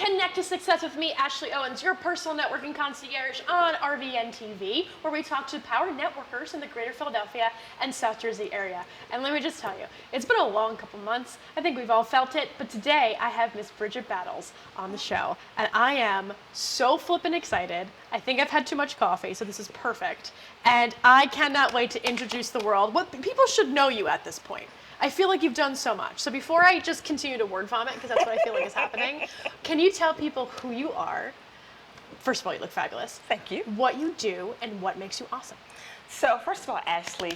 Connect to Success with me, Ashley Owens, your personal networking concierge on RVN TV, where we talk to power networkers in the greater Philadelphia and South Jersey area. And let me just tell you, it's been a long couple months. I think we've all felt it, but today I have Miss Bridgett Battles on the show, and I am so flippin' excited. I think I've had too much coffee, so this is perfect. And I cannot wait to introduce the world. What people should know you at this point. I feel like you've done so much. So before I just continue to word vomit, because that's what I feel like is happening, can you tell people who you are? First of all, you look fabulous. Thank you. What you do and what makes you awesome. So first of all, Ashley,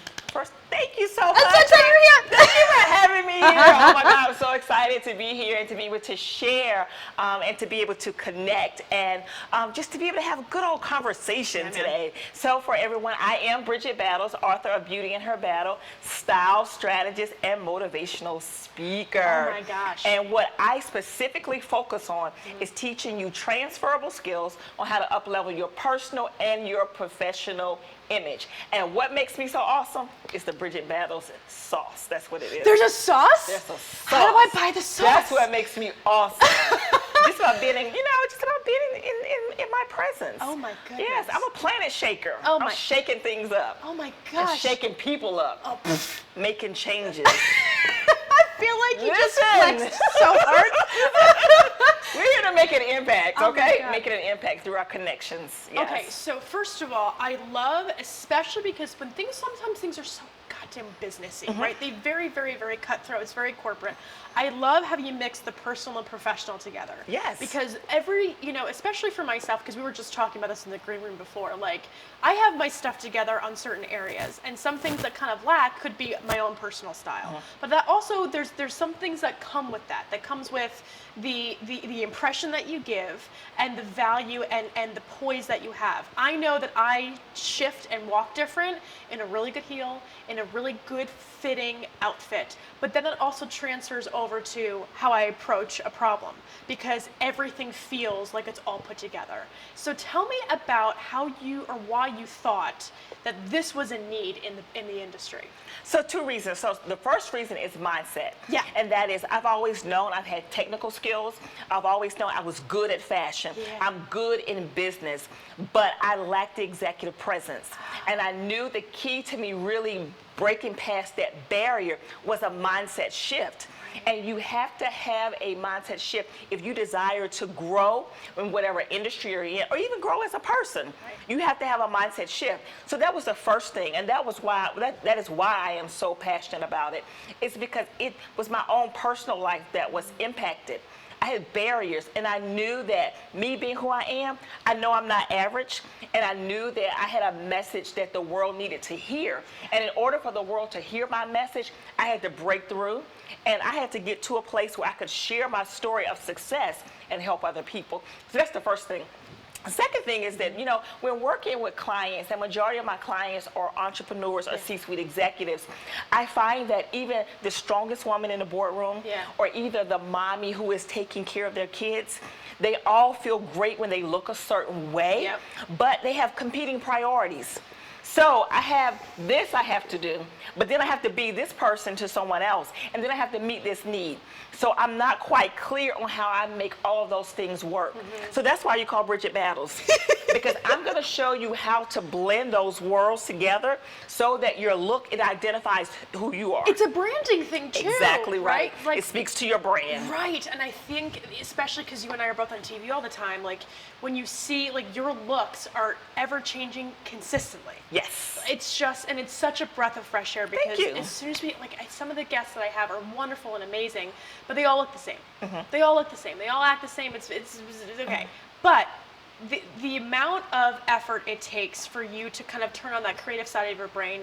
thank you so much. I'm so excited you're here. Thank you for having me here. Oh my God, I'm so excited to be here and to be able to share and to be able to connect and just to be able to have a good old conversation today. So for everyone, I am Bridgett Battles, author of Beauty in Her Battle, style strategist, and motivational speaker. Oh my gosh. And what I specifically focus on is teaching you transferable skills on how to up-level your personal and your professional image. And what makes me so awesome is the Bridgett Battles sauce. That's what it is. There's a sauce? There's a sauce. How do I buy the sauce? That's what makes me awesome. Just about being in, just about being in my presence. Oh my goodness. Yes, I'm a planet shaker. Oh I'm shaking things up. Oh my I'm gosh. shaking people up. Oh, making changes. I feel like you just Listen. flexed so hard. We're here to make an impact, Oh my okay? God. Making an impact through our connections. Yes. Okay, so first of all, I love, especially because when sometimes things are so goddamn businessy, right? They very, very, very cutthroat. It's very corporate. I love how you mix the personal and professional together. Yes. Because especially for myself, because we were just talking about this in the green room before, like, I have my stuff together on certain areas, and some things that kind of lack could be my own personal style. But that also, there's some things that come with that comes with the impression that you give and the value and the poise that you have. I know that I shift and walk different in a really good heel, in a really good fitting outfit, but then it also transfers over to how I approach a problem, because everything feels like it's all put together. So tell me about how why you thought that this was a need in the industry. So two reasons. So the first reason is mindset. Yeah. And that is, I've always known I've had technical skills. I've always known I was good at fashion. Yeah. I'm good in business, but I lacked the executive presence. And I knew the key to me really breaking past that barrier was a mindset shift. And you have to have a mindset shift if you desire to grow in whatever industry you're in, or even grow as a person. You have to have a mindset shift. So that was the first thing, and that was why that is why I am so passionate about it. It's because it was my own personal life that was impacted. I had barriers, and I knew that me being who I am, I know I'm not average, and I knew that I had a message that the world needed to hear. And in order for the world to hear my message, I had to break through, and I had to get to a place where I could share my story of success and help other people. So that's the first thing. The second thing is that, when working with clients, the majority of my clients are entrepreneurs or C-suite executives, I find that even the strongest woman in the boardroom, or either the mommy who is taking care of their kids, they all feel great when they look a certain way, but they have competing priorities. So I have this I have to do, but then I have to be this person to someone else, and then I have to meet this need. So I'm not quite clear on how I make all of those things work. So that's why you call Bridgett Battles, because I'm going to show you how to blend those worlds together so that your look, it identifies who you are. It's a branding thing too. Exactly right. Like, it speaks to your brand. Right, and I think, especially because you and I are both on TV all the time, like when you see, like, your looks are ever changing consistently. Yes. It's just, and it's such a breath of fresh air, because Thank you. as soon as some of the guests that I have are wonderful and amazing, but they all look the same. They all look the same. They all act the same. It's okay. But the amount of effort it takes for you to kind of turn on that creative side of your brain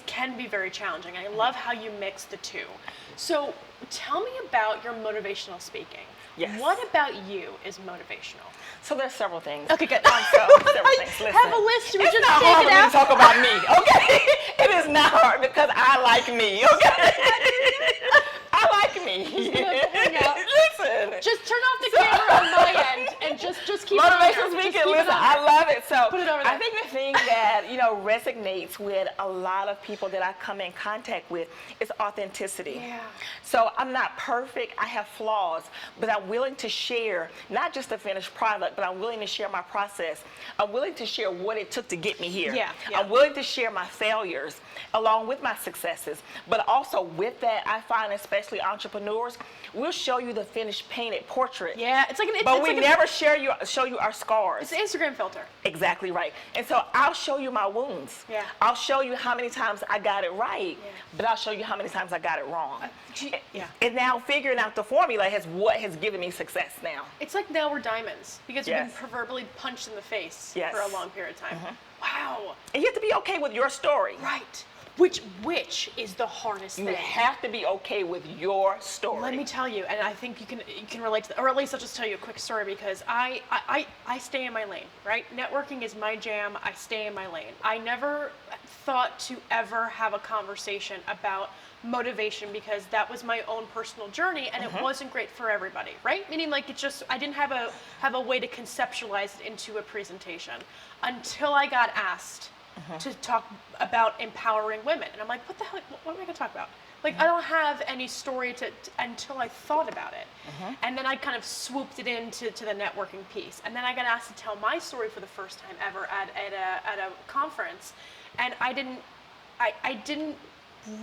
can be very challenging. I love how you mix the two. So tell me about your motivational speaking. Yes. What about you is motivational? So there's several things. Okay, good. Several things. Listen, have a list. We it's just not take hard it for me out. to talk about me, okay? It is not hard because I like me, okay? I like me. Hang out. Listen. Just turn off the camera on my end and just keep it on there. Motivation Just speaking, keep it listen, on I there. love it. So Put it over I there. think the thing that, resonates with a lot of people that I come in contact with is authenticity. Yeah. So I'm not perfect, I have flaws, but I'm willing to share not just the finished product, but I'm willing to share my process. I'm willing to share what it took to get me here. Yeah, yeah. I'm willing to share my failures along with my successes. But also with that, I find especially entrepreneurs, we'll show you the finished painted portrait. Yeah, it's like an. But it's we like never show you our scars. It's an Instagram filter. Exactly right. And so I'll show you my wounds. Yeah. I'll show you how many times I got it right, Yeah. but I'll show you how many times I got it wrong. Yeah. And now figuring out the formula has what has given me success now. It's like now we're diamonds because we've been Yes. proverbially punched in the face Yes. for a long period of time. Wow. And you have to be okay with your story. Right. Which is the hardest You thing. have to be okay with your story. Let me tell you, and I think you can relate to that, or at least I'll just tell you a quick story because I stay in my lane, right? Networking is my jam. I stay in my lane. I never thought to ever have a conversation about motivation because that was my own personal journey and it wasn't great for everybody, right? Meaning like it just I didn't have a way to conceptualize it into a presentation until I got asked to talk about empowering women. And I'm like, what the hell? What am I going to talk about? Like, I don't have any story until I thought about it. And then I kind of swooped it into the networking piece. And then I got asked to tell my story for the first time ever at a conference. And I didn't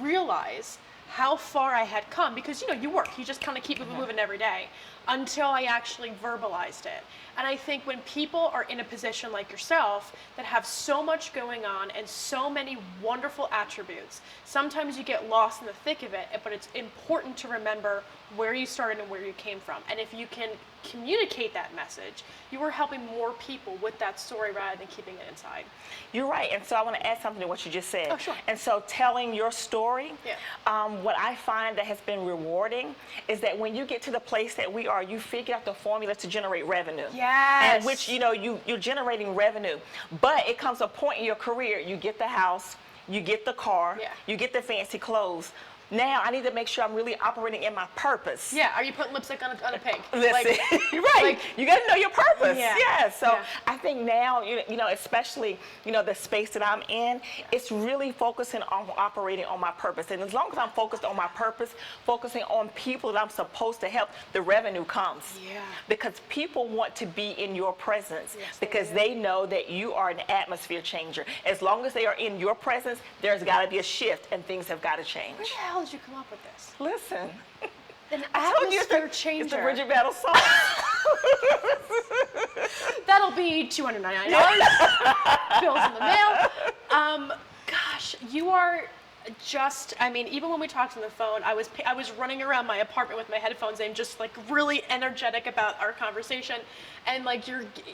realize how far I had come because, you work. You just kind of keep moving every day until I actually verbalized it. And I think when people are in a position like yourself that have so much going on and so many wonderful attributes, sometimes you get lost in the thick of it, but it's important to remember where you started and where you came from. And if you can communicate that message, you are helping more people with that story rather than keeping it inside. You're right, and so I want to add something to what you just said. Oh, sure. And so telling your story, Yeah. what I find that has been rewarding is that when you get to the place that we are, you figure out the formula to generate revenue. Yes. And which, you're generating revenue. But it comes a point in your career, you get the house, you get the car, Yeah. you get the fancy clothes. Now I need to make sure I'm really operating in my purpose. Yeah, are you putting lipstick on a pig? Listen, right. You got to know your purpose. Yeah. So Yeah. I think now, especially, the space that I'm in, it's really focusing on operating on my purpose. And as long as I'm focused on my purpose, focusing on people that I'm supposed to help, the revenue comes. Yeah. Because people want to be in your presence Yes, they because do. they know that you are an atmosphere changer. As long as they are in your presence, there's got to be a shift and things have got to change. Where the hell did you come up with this? Listen. An I told you atmosphere it's changer. the Bridgett Battles song. That'll be $299. Bills in the mail. Gosh, you are just, even when we talked on the phone, I was running around my apartment with my headphones in, just like really energetic about our conversation. And like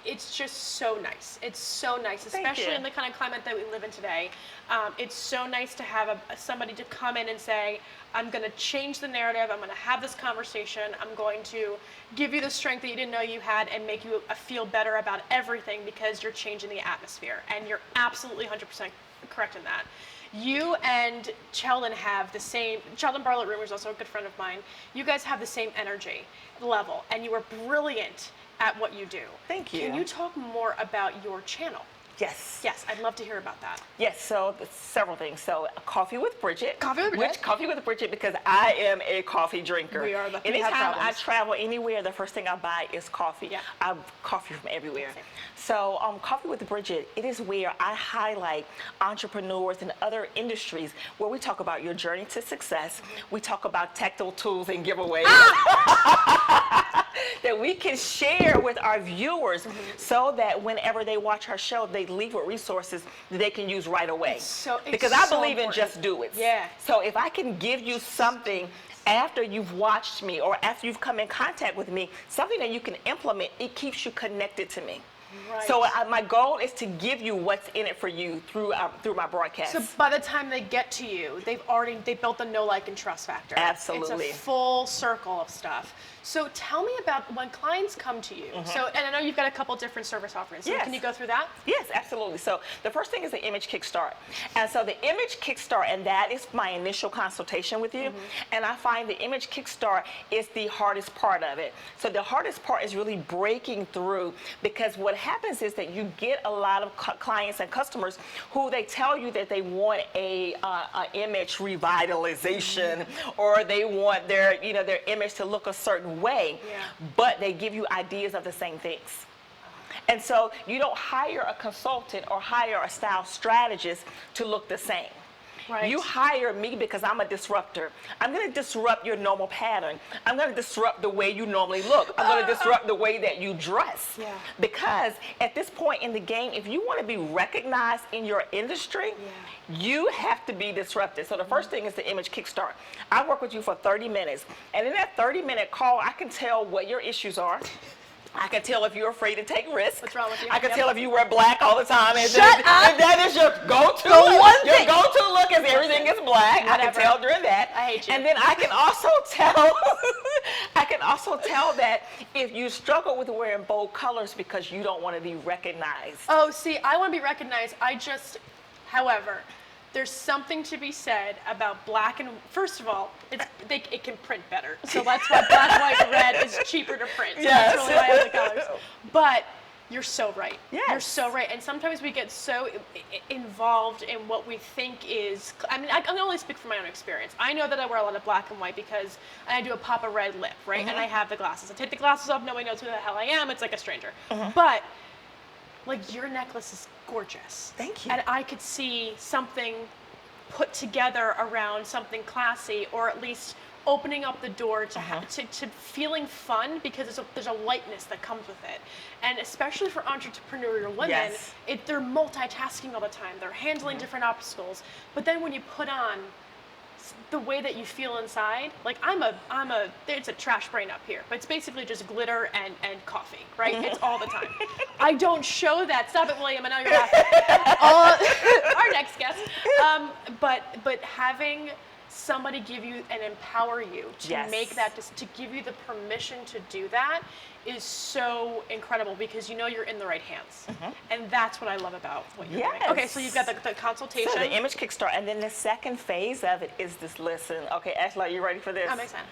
it's just so nice. It's so nice, Thank especially you. in the kind of climate that we live in today. It's so nice to have somebody to come in and say, I'm going to change the narrative. I'm going to have this conversation. I'm going to give you the strength that you didn't know you had and make you feel better about everything because you're changing the atmosphere. And you're absolutely 100% correct in that. You and Sheldon have the same, Sheldon Bartlett Rumor is also a good friend of mine. You guys have the same energy level and you are brilliant at what you do. Thank you. Can you talk more about your channel? Yes. Yes, I'd love to hear about that. Yes, so several things. So Coffee with Bridgett. Coffee with Bridgett. Coffee with Bridgett because I am a coffee drinker. We are lucky to Anytime have I problems. travel anywhere, the first thing I buy is coffee. Yeah. I have coffee from everywhere. Same. So Coffee with Bridgett, it is where I highlight entrepreneurs in other industries where we talk about your journey to success. We talk about tactile tools and giveaways. That we can share with our viewers so that whenever they watch our show, they leave with resources that they can use right away. It's Because I so believe in important. just do it. Yeah. So if I can give you something after you've watched me or after you've come in contact with me, something that you can implement, it keeps you connected to me. Right. So my goal is to give you what's in it for you through my broadcast. So by the time they get to you, they built the know, like, and trust factor. Absolutely. It's a full circle of stuff. So tell me about when clients come to you. So, and I know you've got a couple different service offerings. So Yes. can you go through that? Yes, absolutely. So the first thing is the image kickstart. And so the image kickstart, and that is my initial consultation with you. And I find the image kickstart is the hardest part of it. So the hardest part is really breaking through because what happens is that you get a lot of clients and customers who they tell you that they want a image revitalization, or they want their image to look a certain way, but they give you ideas of the same things. And so you don't hire a consultant or hire a style strategist to look the same. Right. You hire me because I'm a disruptor. I'm going to disrupt your normal pattern. I'm going to disrupt the way you normally look. I'm going to disrupt the way that you dress. Yeah. Because at this point in the game, if you want to be recognized in your industry, you have to be disrupted. So the first thing is the image kickstart. I work with you for 30 minutes. And in that 30-minute call, I can tell what your issues are. I can tell if you're afraid to take risks. What's wrong with you? I can tell if you wear black all the time. And Shut up! If that is your go-to The look. one Your thing. go-to look is everything is black. Whatever. I can tell during that. I hate you. And then I can also tell, that if you struggle with wearing bold colors because you don't want to be recognized. Oh, see, I want to be recognized. However, there's something to be said about black and, first of all, it can print better. So that's why black, white, and red is cheaper to print. So Yes. that's really why I have the colors. But you're so right. Yes. You're so right. And sometimes we get so involved in what we think is, I can only speak from my own experience. I know that I wear a lot of black and white because I do a pop of red lip, right? And I have the glasses. I take the glasses off, nobody knows who the hell I am. It's like a stranger. But like, your necklace is gorgeous. Thank you. And I could see something put together around something classy, or at least opening up the door to to feeling fun, because there's a lightness that comes with it. And especially for entrepreneurial women, Yes. they're multitasking all the time. They're handling different obstacles. But then when you put on the way that you feel inside, like it's a trash brain up here, but it's basically just glitter and coffee, right? It's all the time. I don't show that. Stop it, William. I know you're laughing. Our next guest. But having somebody give you and empower you to Yes. make that, to give you the permission to do that, is so incredible, because you know you're in the right hands. And that's what I love about what you're doing. Yes. Okay, so you've got the consultation. So the image kickstart, and then the second phase of it is this listen. Okay, Ashley, are you ready for this? I'm excited.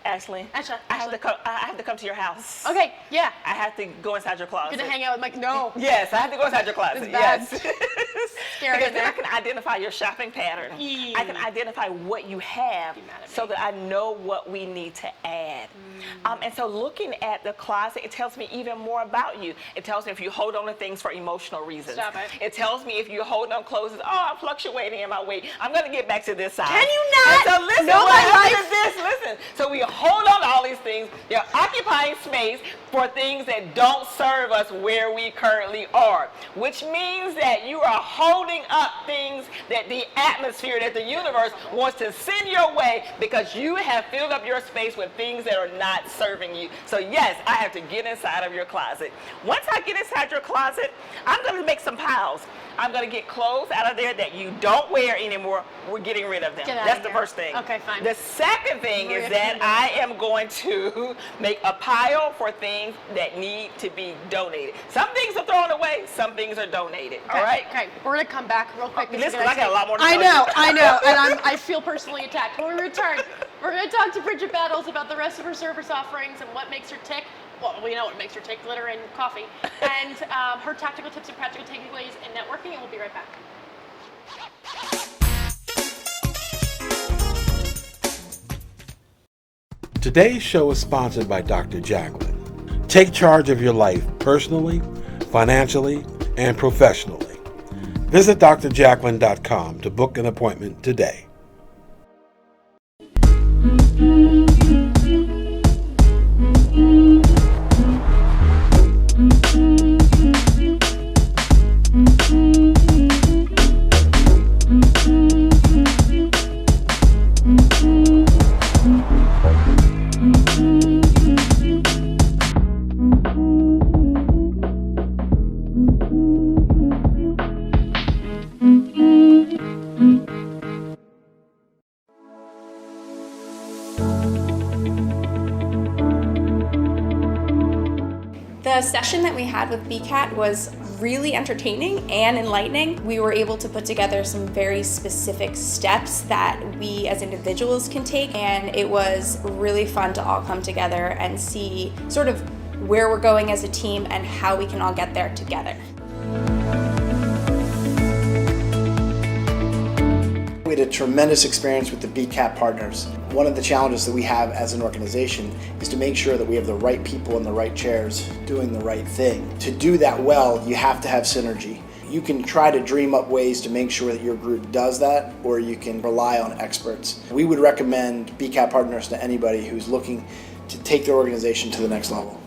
Ashley, Ashley. I have to come to your house. Okay, yeah. I have to go inside your closet. You're gonna hang out with Mike? No. Yes, I have to go inside your closet. It's bad. Yes. Scary. Because then I can identify your shopping pattern. Eee. I can identify what you have, Be mad at so me. that I know what we need to add. And so looking at the closet, it tells me even more about you. It tells me if you hold on to things for emotional reasons. Stop it. It tells me if you hold on clothes, I'm fluctuating in my weight. I'm going to get back to this size. Can you not And so listen, know what my happens life? is this. Listen. So we hold on to all these things. You're occupying space for things that don't serve us where we currently are, which means that you are holding up things that the atmosphere, that the universe wants to send your way, because you have filled up your space with things that are not serving you. So yes, I have to get inside of your closet. Once I get inside your closet, I'm going to make some piles. I'm going to get clothes out of there that you don't wear anymore. We're getting rid of them. Get out That's of the here. first thing. Okay, fine. The second thing We're is gonna that do I am going to make a pile for things that need to be donated. Some things are thrown away, some things are donated. All right? Okay, we're gonna come back real quick. This is Listen, gonna I got take- a lot more to I tell know, you. I know, and I feel personally attacked. When we return, we're gonna talk to Bridgett Battles about the rest of her service offerings and what makes her tick. Well, we know what makes her tick: glitter and coffee, and her tactical tips and practical takeaways in networking. And we'll be right back. Today's show is sponsored by Dr. Jacqueline. Take charge of your life personally, financially, and professionally. Visit drjacqueline.com to book an appointment today. The session that we had with BCAT was really entertaining and enlightening. We were able to put together some very specific steps that we as individuals can take, and it was really fun to all come together and see sort of where we're going as a team, and how we can all get there together. We had a tremendous experience with the BCAT partners. One of the challenges that we have as an organization is to make sure that we have the right people in the right chairs doing the right thing. To do that well, you have to have synergy. You can try to dream up ways to make sure that your group does that, or you can rely on experts. We would recommend BCAT partners to anybody who's looking to take their organization to the next level.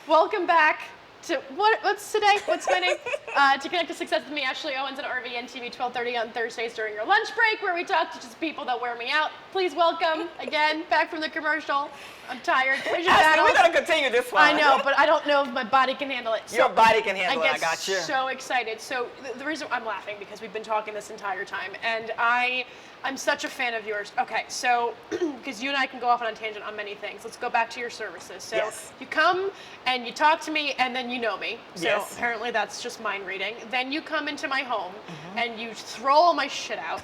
Welcome back to what's today? What's my name? To Connect to Success with me, Ashley Owens, and RVN TV 12:30 on Thursdays during your lunch break, where we talk to just people that wear me out. Please welcome again back from the commercial. I'm tired. Bridgett Battles. We're gonna continue this one. I know, but I don't know if my body can handle it. Your body can handle it. I get got you. So excited. So the reason I'm laughing because we've been talking this entire time, and I'm such a fan of yours. Okay, so because you and I can go off on a tangent on many things. Let's go back to your services. So Yes. you come and you talk to me, and then you know me. So Yes. apparently that's just mind reading. Then you come into my home and you throw all my shit out,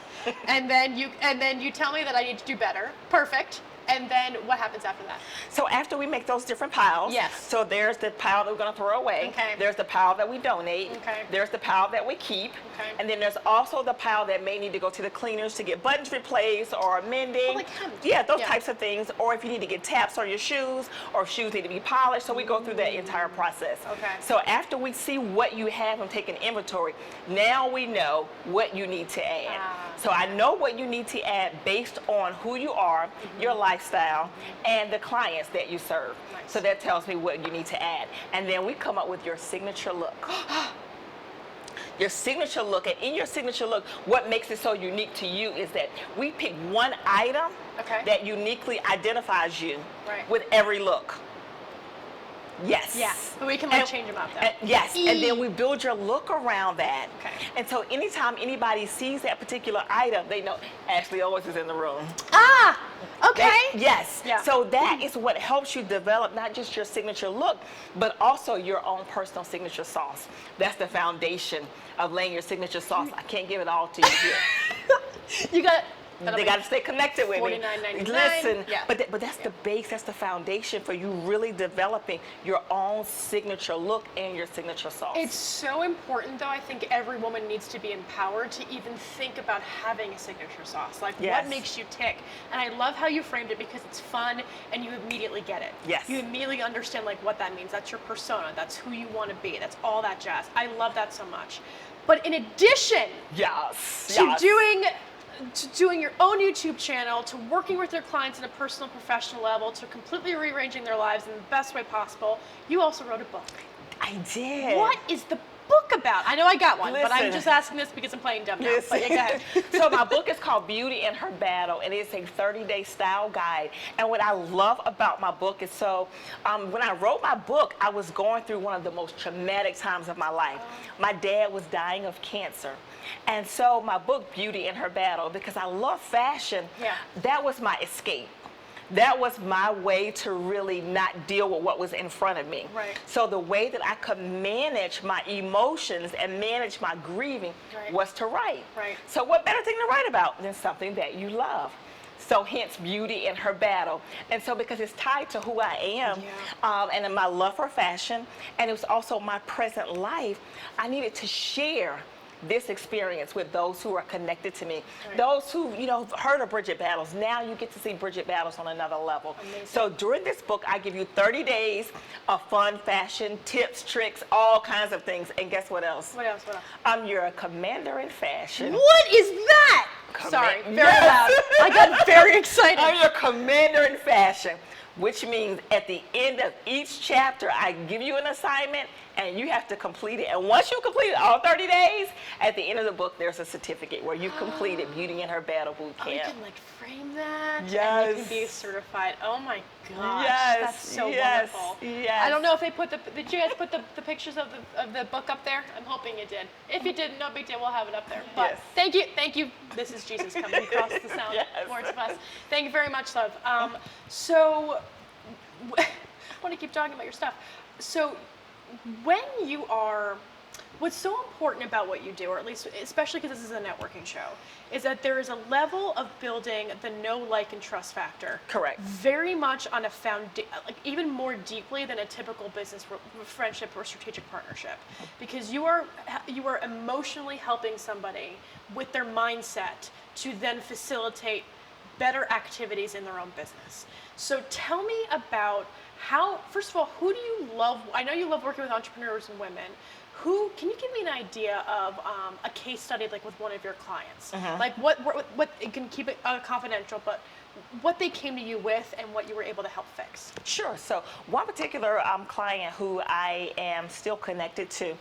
and then you tell me that I need to do better. Perfect. And then what happens after that? So after we make those different piles, Yes. so there's the pile that we're going to throw away. Okay. There's the pile that we donate. Okay. There's the pile that we keep. Okay. And then there's also the pile that may need to go to the cleaners to get buttons replaced or mending. Oh, like hemp. Yeah, those Yeah. types of things. Or if you need to get taps on your shoes, or if shoes need to be polished. So we go through that entire process. Okay. So after we see what you have and take an inventory, now we know what you need to add. So I know what you need to add based on who you are, your lifestyle, and the clients that you serve. Nice. So that tells me what you need to add. And then we come up with your signature look. Your signature look, and in your signature look, what makes it so unique to you is that we pick one item Okay. that uniquely identifies you Right. with every look. Yes. Yeah, but we can change them up though. Yes, and then we build your look around that. Okay. And so anytime anybody sees that particular item, they know Ashley Owens is in the room. Ah, okay. Yes. Yeah. So that is what helps you develop not just your signature look, but also your own personal signature sauce. That's the foundation of laying your signature sauce. I can't give it all to you here. You got. They got to stay connected with me. $49.99. Listen, Yeah. but that's the base, that's the foundation for you really developing your own signature look and your signature sauce. It's so important, though. I think every woman needs to be empowered to even think about having a signature sauce. Like, Yes. what makes you tick? And I love how you framed it because it's fun and you immediately get it. Yes. You immediately understand, like, what that means. That's your persona. That's who you want to be. That's all that jazz. I love that so much. But in addition Yes. to yes. doing your own YouTube channel, to working with your clients on a personal, professional level, to completely rearranging their lives in the best way possible, you also wrote a book. I did. What is the book about? I know I got one, but I'm Listen. just asking this because I'm playing dumb now. Listen. But yeah, go ahead. So my book is called Beauty in Her Battle, and it's a 30-day style guide. And what I love about my book is when I wrote my book, I was going through one of the most traumatic times of my life. My dad was dying of cancer. And so my book, Beauty in Her Battle, because I love fashion, Yeah. that was my escape. That was my way to really not deal with what was in front of me. Right. So the way that I could manage my emotions and manage my grieving Right. was to write. Right. So what better thing to write about than something that you love? So hence Beauty in Her Battle. And so because it's tied to who I am and my love for fashion, and it was also my present life, I needed to share this experience with those who are connected to me. Those who, heard of Bridgett Battles, now you get to see Bridgett Battles on another level. Amazing. So during this book, I give you 30 days of fun, fashion, tips, tricks, all kinds of things. And guess what else? What else? What else? I'm your commander in fashion. What is that? Sorry, very loud. I got very excited. I'm your commander in fashion, which means at the end of each chapter, I give you an assignment and you have to complete it. And once you complete all 30 days, at the end of the book, there's a certificate where you completed Beauty in Her Battle Boot Camp. You can like frame that. Yes. And you can be certified. Oh my gosh. Yes. That's so Yes. wonderful. Yes. I don't know if they put did you guys put the pictures of the book up there? I'm hoping you did. If you didn't, no big deal. We'll have it up there. But Yes. thank you. This is Jesus coming across the sound Yes. words of us. Thank you very much, love. So I want to keep talking about your stuff. So what's so important about what you do, or at least especially because this is a networking show, is that there is a level of building the know, like, and trust factor. Correct. Very much on a like even more deeply than a typical business friendship or strategic partnership, because you are emotionally helping somebody with their mindset to then facilitate better activities in their own business. So tell me about first of all, who do you love? I know you love working with entrepreneurs and women. Can you give me an idea of a case study like with one of your clients? Like what you can keep it confidential, but what they came to you with and what you were able to help fix. Sure. So one particular client who I am still connected to,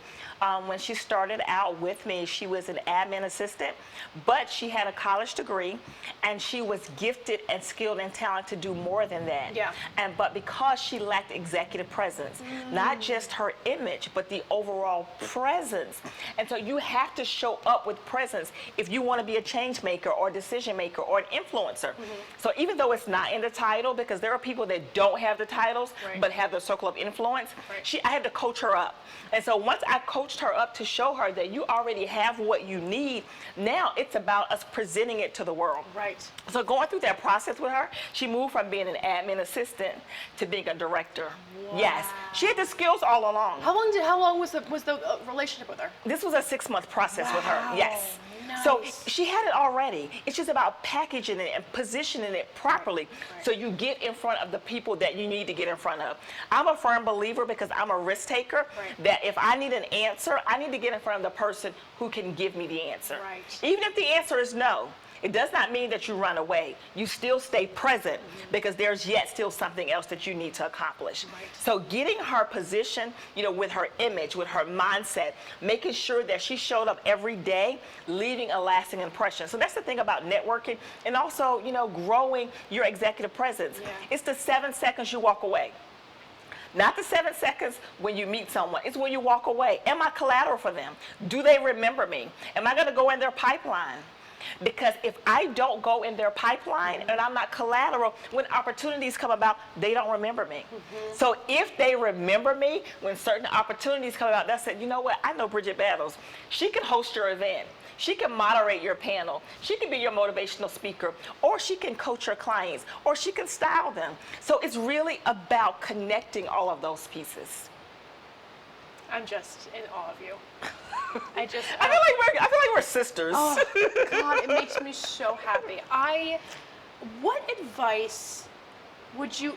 when she started out with me, she was an admin assistant, but she had a college degree and she was gifted and skilled and talented to do more than that. Yeah. But because she lacked executive presence, not just her image, but the overall presence. And so you have to show up with presence if you want to be a change maker or decision maker or an influencer. So even though it's not in the title, because there are people that don't have the titles, but have the circle of influence, I had to coach her up. And so once I coached her up to show her that you already have what you need, now it's about us presenting it to the world. Right. So going through that process with her, she moved from being an admin assistant to being a director. Wow. Yes. She had the skills all along. How long was the relationship with her? This was a 6-month process with her. Yes. Nice. So she had it already. It's just about packaging it and positioning it properly so you get in front of the people that you need to get in front of. I'm a firm believer, because I'm a risk taker, that if I need an answer, I need to get in front of the person who can give me the answer. Right. Even if the answer is no. It does not mean that you run away. You still stay present, because there's yet still something else that you need to accomplish. Right. So getting her position, with her image, with her mindset, making sure that she showed up every day, leaving a lasting impression. So that's the thing about networking, and also, growing your executive presence. Yeah. It's the 7 seconds you walk away. Not the 7 seconds when you meet someone. It's when you walk away. Am I collateral for them? Do they remember me? Am I going to go in their pipeline? Because if I don't go in their pipeline and I'm not collateral, when opportunities come about, they don't remember me. So if they remember me, when certain opportunities come about, they say, you know what, I know Bridgett Battles. She can host your event. She can moderate your panel. She can be your motivational speaker, or she can coach your clients, or she can style them. So it's really about connecting all of those pieces. I'm just in awe of you. I feel like we're sisters. Oh God, it makes me so happy. What advice would you,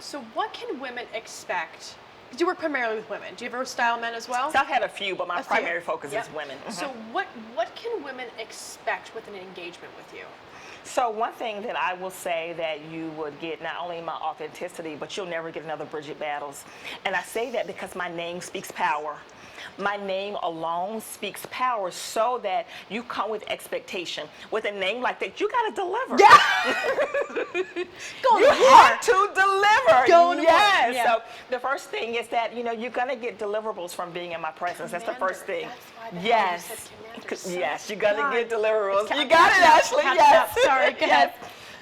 so what can women expect? Because you work primarily with women. Do you ever style men as well? So I've had a few, but my primary focus Yep. is women. So what can women expect with an engagement with you? So one thing that I will say that you would get, not only my authenticity, but you'll never get another Bridgett Battles. And I say that because my name speaks power. My name alone speaks power, so that you come with expectation. With a name like that, you got to deliver. Yeah. You have to deliver. Go to work. Yes. Yeah. So the first thing is that, you're going to get deliverables from being in my presence. That's the first thing. That's why Yes. you said commander. Yes, you got to God. get deliverables. It's You got it, Ashley. Catch Yes. up. Sorry, go ahead.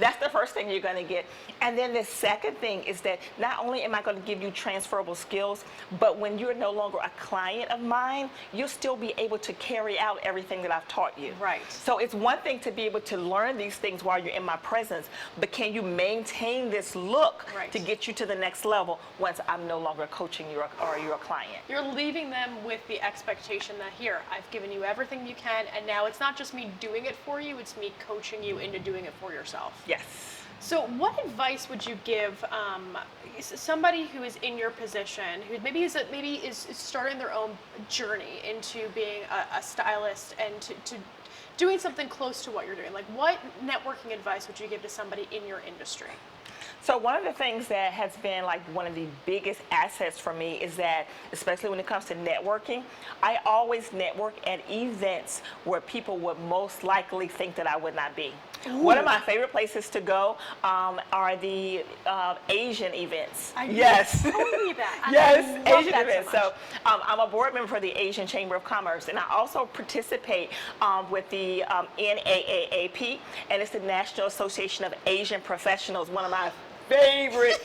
That's the first thing you're going to get. And then the second thing is that not only am I going to give you transferable skills, but when you're no longer a client of mine, you'll still be able to carry out everything that I've taught you. Right. So it's one thing to be able to learn these things while you're in my presence, but can you maintain this look to get you to the next level once I'm no longer coaching you or you're a client? You're leaving them with the expectation that here, I've given you everything you can, and now it's not just me doing it for you, it's me coaching you into doing it for yourself. Yes. So what advice would you give somebody who is in your position, who maybe is starting their own journey into being a stylist and to doing something close to what you're doing? Like, what networking advice would you give to somebody in your industry? So one of the things that has been like one of the biggest assets for me is that, especially when it comes to networking, I always network at events where people would most likely think that I would not be. Ooh. One of my favorite places to go are the Asian events. Yes. Told me that. Yes, Asian events. So I'm a board member for the Asian Chamber of Commerce, and I also participate with the NAAAP, and it's the National Association of Asian Professionals, one of my favorite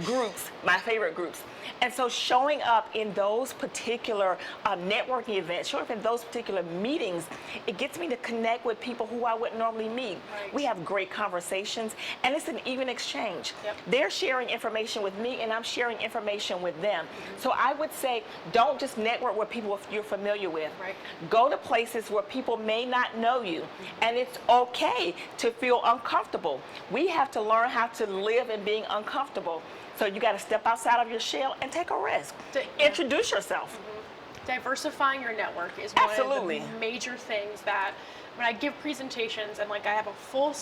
groups, my favorite groups. And so showing up in those particular networking events, showing up in those particular meetings, it gets me to connect with people who I wouldn't normally meet. Right. We have great conversations, and it's an even exchange. Yep. They're sharing information with me, and I'm sharing information with them. Mm-hmm. So I would say, don't just network with people you're familiar with. Right. Go to places where people may not know you, and it's okay to feel uncomfortable. We have to learn how to live in being uncomfortable. So you got to step outside of your shell and take a risk. Introduce yourself. Mm-hmm. Diversifying your network is one of the major things that when I give presentations, and like I have a full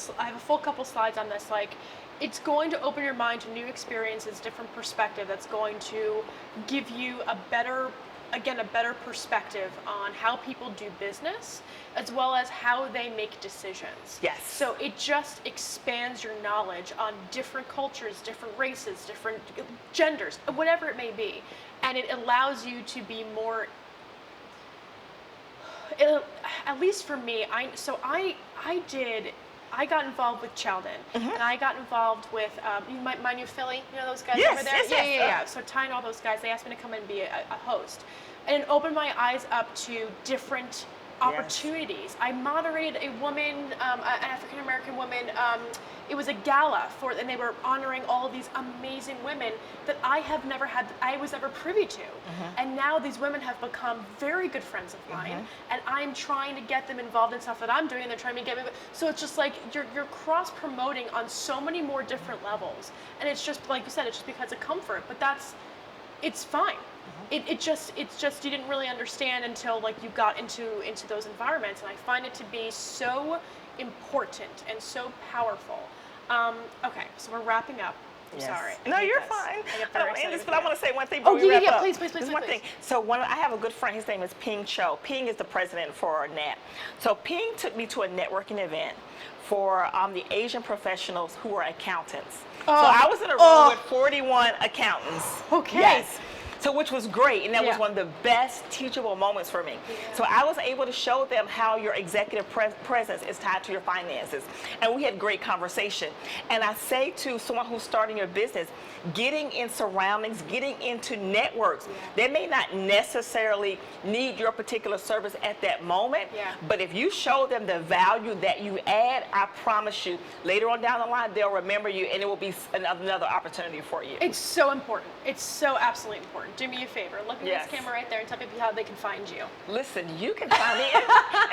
couple slides on this, like it's going to open your mind to new experiences, different perspective that's going to give you a better perspective on how people do business, as well as how they make decisions. Yes. So it just expands your knowledge on different cultures, different races, different genders, whatever it may be. And it allows you to be more, at least for me, I got involved with Sheldon, and I got involved with my new Philly, you know those guys over there? Yeah. So Ty and all those guys, they asked me to come in and be a host. And it opened my eyes up to different opportunities. Yes. I moderated a woman, an African-American woman, it was a gala and they were honoring all of these amazing women that I was never privy to. And now these women have become very good friends of mine, and I'm trying to get them involved in stuff that I'm doing, and they're trying to get me. So it's just like you're cross-promoting on so many more different levels. And it's just, like you said, it's just because of comfort, but it's fine. It's just you didn't really understand until like you got into those environments, and I find it to be so important and so powerful. Okay, so we're wrapping up. I'm sorry. No, you're fine. I don't end this, but I want to say one thing before we wrap up. Please. One thing. So I have a good friend. His name is Ping Cho. Ping is the president for NAP. So Ping took me to a networking event for the Asian professionals who are accountants. So I was in a room with 41 accountants. Okay. Yes. So which was great, and that was one of the best teachable moments for me. Yeah. So I was able to show them how your executive presence is tied to your finances, and we had great conversation. And I say to someone who's starting your business, getting in surroundings, getting into networks, they may not necessarily need your particular service at that moment, but if you show them the value that you add, I promise you, later on down the line, they'll remember you, and it will be another opportunity for you. It's so important. It's so absolutely important. Do me a favor. Look at this camera right there and tell people how they can find you. Listen, you can find me and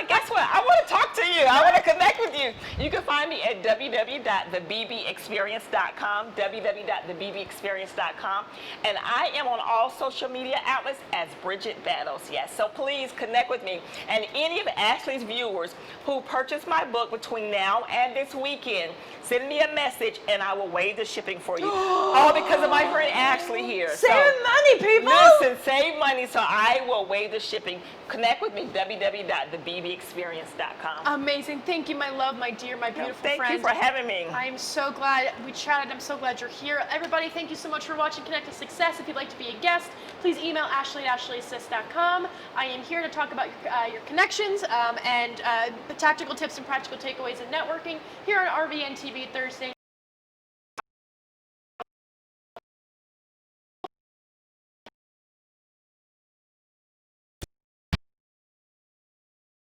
guess what? I want to talk to you. I want to connect with you. You can find me at www.thebbexperience.com, www.thebbexperience.com, and I am on all social media outlets as Bridgett Battles. Yes, so please connect with me. And any of Ashley's viewers who purchase my book between now and this weekend, send me a message and I will waive the shipping for you. All because of my friend Ashley here. Save money, people. people. Listen, save money, so I will waive the shipping. Connect with me, www.thebbexperience.com. Amazing. Thank you, my love, my dear, my beautiful Thank friend. you for having me. I am so glad we chatted. I'm so glad you're here. Everybody, thank you so much for watching Connect to Success. If you'd like to be a guest, please email ashley@ashleysassist.com. I am here to talk about your connections and the tactical tips and practical takeaways in networking here on RVN TV Thursday